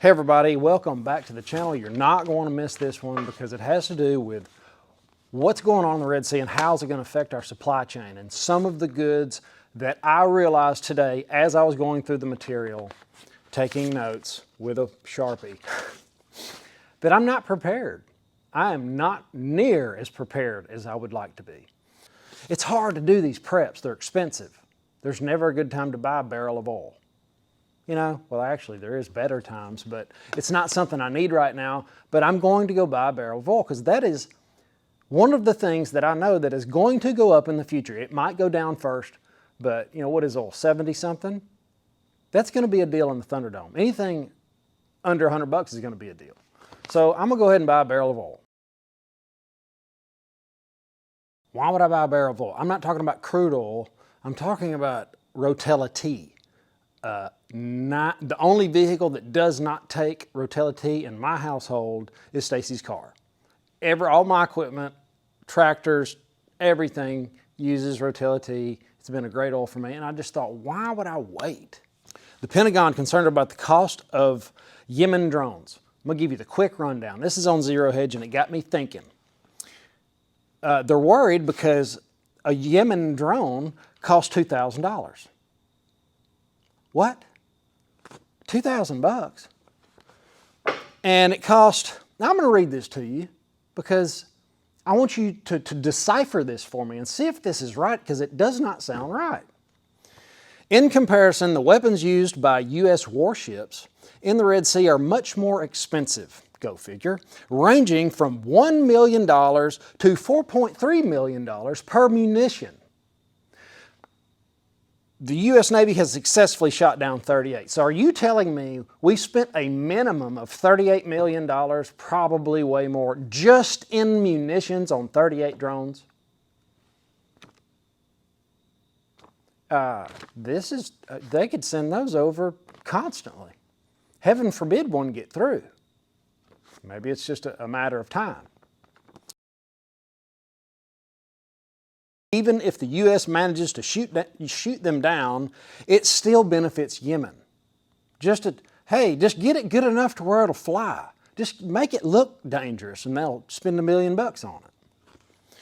Hey everybody, welcome back to the channel. You're not going to miss this one because it has to do with what's going on in the Red Sea and how is it going to affect our supply chain. And some of the goods that I realized today as I was going through the material, taking notes with a Sharpie, that I'm not prepared. I am not near as prepared as I would like to be. It's hard to do these preps. They're expensive. There's never a good time to buy a barrel of oil. You know, well actually there is better times, but it's not something I need right now, but I'm going to go buy a barrel of oil because that is one of the things that I know that is going to go up in the future. It might go down first, but you know, what is oil, 70 something? That's going to be a deal in the Thunderdome. Anything under 100 bucks is going to be a deal. So I'm going to go ahead and buy a barrel of oil. Why would I buy a barrel of oil? I'm not talking about crude oil. I'm talking about Rotella tea. The only vehicle that does not take Rotella tea in my household is Stacy's car. All my equipment, tractors, everything uses Rotella tea. It's been a great oil for me, and I just thought, why would I wait? The Pentagon concerned about the cost of Yemen drones. I'm gonna give you the quick rundown. This is on Zero Hedge, and it got me thinking. They're worried because a Yemen drone costs $2,000. What? 2,000 bucks? And it cost, now I'm going to read this to you because I want you to decipher this for me and see if this is right, because it does not sound right. In comparison, the weapons used by U.S. warships in the Red Sea are much more expensive, go figure, ranging from $1 million to $4.3 million per munition. The U.S. Navy has successfully shot down 38. So are you telling me we spent a minimum of $38 million, probably way more, just in munitions on 38 drones? They could send those over constantly. Heaven forbid one get through. Maybe it's just a matter of time. Even if the U.S. manages to shoot them down, it still benefits Yemen. Just get it good enough to where it'll fly. Just make it look dangerous and they'll spend $1 million on it.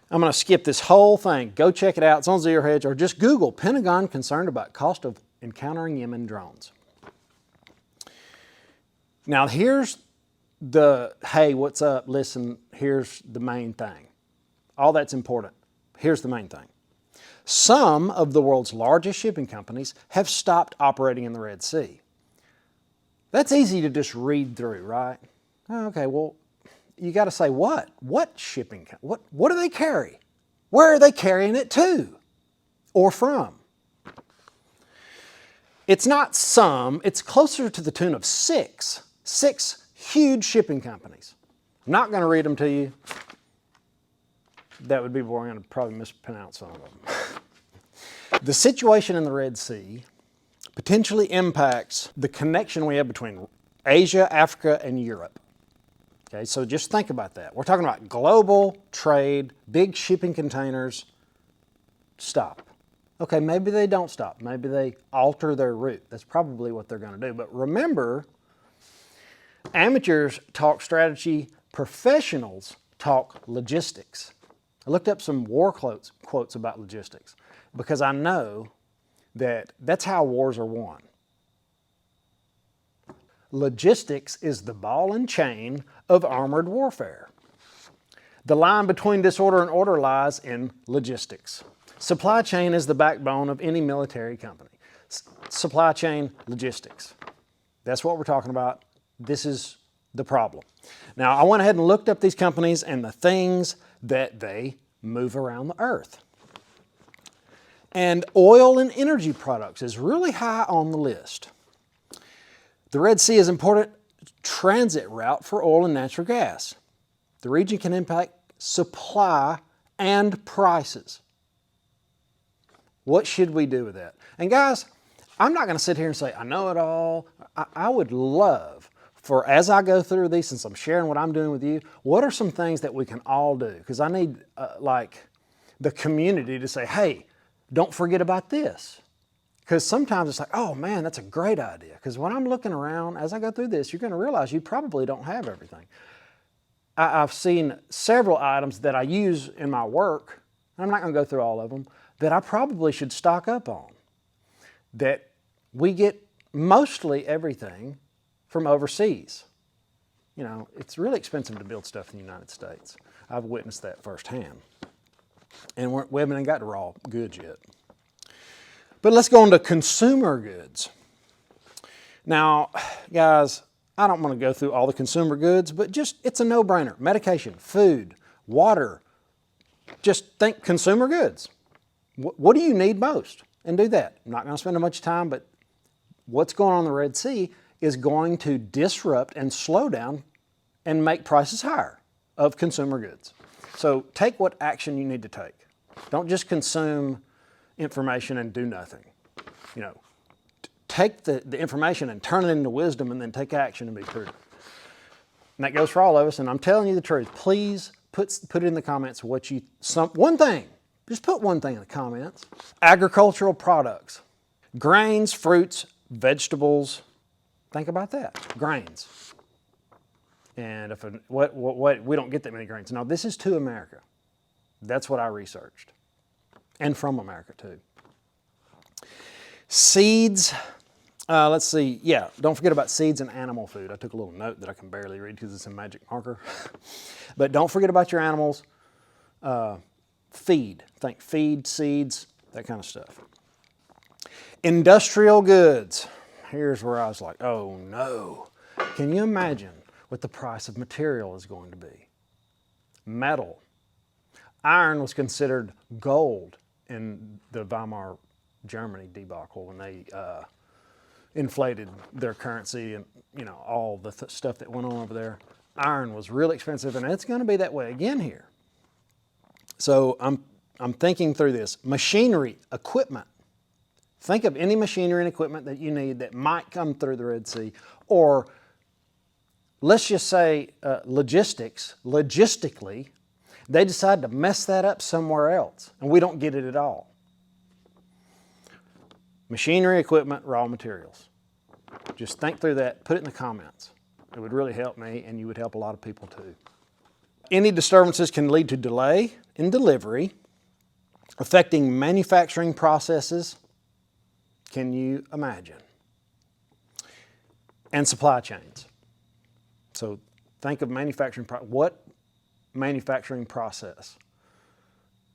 I'm going to skip this whole thing. Go check it out. It's on Zero Hedge, or just Google Pentagon concerned about cost of encountering Yemen drones. Now here's the, hey, what's up? Listen, here's the main thing. All that's important. Here's the main thing. Some of the world's largest shipping companies have stopped operating in the Red Sea. That's easy to just read through, right? Okay, well, you got to say what? What shipping? What do they carry? Where are they carrying it to or from? It's not some, it's closer to the tune of six huge shipping companies. I'm not going to read them to you. That would be boring. I'd probably mispronounce some of them. The situation in the Red Sea potentially impacts the connection we have between Asia, Africa, and Europe. Okay, so just think about that. We're talking about global trade, big shipping containers. Stop. Okay, maybe they don't stop. Maybe they alter their route. That's probably what they're going to do. But remember, amateurs talk strategy, professionals talk logistics. I looked up some war quotes about logistics because I know that that's how wars are won. Logistics is the ball and chain of armored warfare. The line between disorder and order lies in logistics. Supply chain is the backbone of any military company. Supply chain logistics. That's what we're talking about. This is the problem. Now, I went ahead and looked up these companies and the things that they move around the earth. And oil and energy products is really high on the list. The Red Sea is an important transit route for oil and natural gas. The region can impact supply and prices. What should we do with that? And guys, I'm not going to sit here and say, I know it all. I would love for, as I go through these, since I'm sharing what I'm doing with you, what are some things that we can all do? Because I need like the community to say, hey, don't forget about this. Because sometimes it's like, oh man, that's a great idea. Because when I'm looking around, as I go through this, you're going to realize you probably don't have everything. I've seen several items that I use in my work, and I'm not going to go through all of them, that I probably should stock up on. That we get mostly everything from overseas. You know, it's really expensive to build stuff in the United States. I've witnessed that firsthand. And we haven't even got to raw goods yet. But let's go on to consumer goods. Now, guys, I don't want to go through all the consumer goods, but just, it's a no-brainer. Medication, food, water. Just think consumer goods. What do you need most? And do that. I'm not going to spend much time, but what's going on in the Red Sea is going to disrupt and slow down and make prices higher of consumer goods. So take what action you need to take. Don't just consume information and do nothing. You know, take the information and turn it into wisdom, and then take action and be prudent. And that goes for all of us, and I'm telling you the truth. Please put it in the comments what you, one thing, just put one thing in the comments. Agricultural products, grains, fruits, vegetables. Think about that, grains. And if we don't get that many grains. Now this is to America. That's what I researched. And from America too. Seeds, let's see, yeah, don't forget about seeds and animal food. I took a little note that I can barely read because it's a magic marker. But don't forget about your animals. Feed, think feed, seeds, that kind of stuff. Industrial goods. Here's where I was like, oh no. Can you imagine what the price of material is going to be? Metal. Iron was considered gold in the Weimar Germany debacle when they inflated their currency and, you know, all the stuff that went on over there. Iron was really expensive, and it's going to be that way again here. So I'm thinking through this. Machinery, equipment. Think of any machinery and equipment that you need that might come through the Red Sea, or let's just say logistically, they decide to mess that up somewhere else, and we don't get it at all. Machinery, equipment, raw materials. Just think through that, put it in the comments. It would really help me, and you would help a lot of people too. Any disturbances can lead to delay in delivery, affecting manufacturing processes. Can you imagine? And supply chains. So think of manufacturing, what manufacturing process?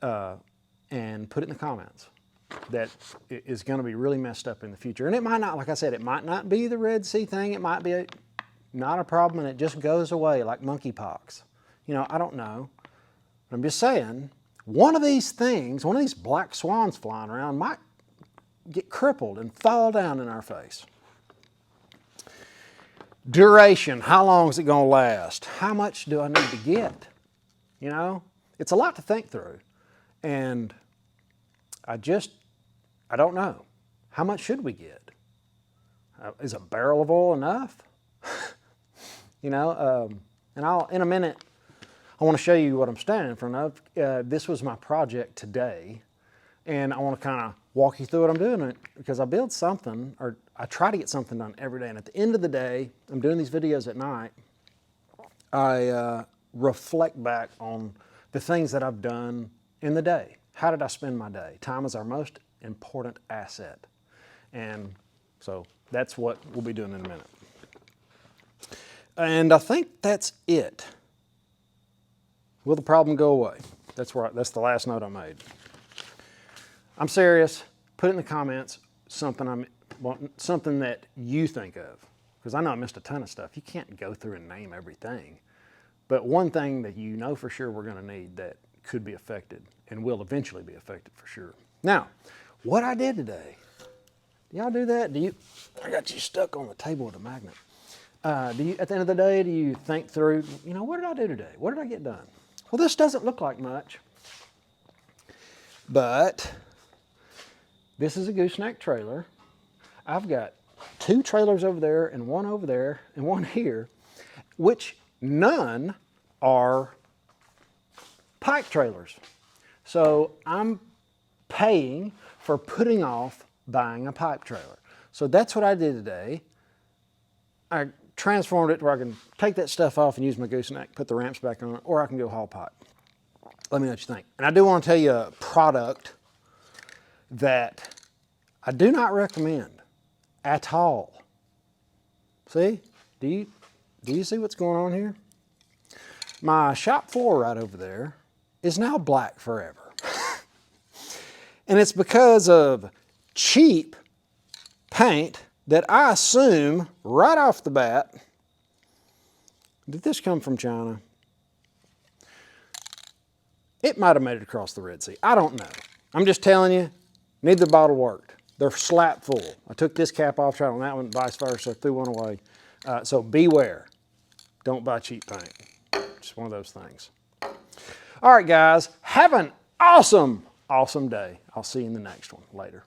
And put it in the comments. That is going to be really messed up in the future. And it might not, like I said, it might not be the Red Sea thing. It might be not a problem and it just goes away like monkeypox. You know, I don't know. I'm just saying, one of these things, one of these black swans flying around might get crippled and fall down in our face. Duration, how long is it going to last? How much do I need to get? You know, it's a lot to think through. And I don't know. How much should we get? Is a barrel of oil enough? You know, and in a minute, I want to show you what I'm standing in front of. This was my project today, and I want to kind of walk you through what I'm doing, because I build something, or I try to get something done every day, and at the end of the day, I'm doing these videos at night, I reflect back on the things that I've done in the day. How did I spend my day? Time is our most important asset. And so that's what we'll be doing in a minute. And I think that's it. Will the problem go away? That's the last note I made. I'm serious. Put it in the comments something that you think of. Because I know I missed a ton of stuff. You can't go through and name everything. But one thing that you know for sure we're going to need that could be affected and will eventually be affected for sure. Now, what I did today, do y'all do that? I got you stuck on the table with a magnet. At the end of the day, do you think through, you know, what did I do today? What did I get done? Well, this doesn't look like much, but this is a gooseneck trailer. I've got 2 trailers over there and one here, which none are pike trailers. So I'm paying for putting off buying a pipe trailer. So that's what I did today. I transformed it where I can take that stuff off and use my gooseneck, put the ramps back on, or I can go haul pipe. Let me know what you think. And I do want to tell you a product that I do not recommend at all. See? Do you see what's going on here? My shop floor right over there is now black forever. And it's because of cheap paint that I assume right off the bat, did this come from China? It might have made it across the Red Sea. I don't know. I'm just telling you, neither bottle worked. They're slap full. I took this cap off, tried on that one, vice versa, threw one away. So beware. Don't buy cheap paint. Just one of those things. All right, guys, have an awesome day. I'll see you in the next one later.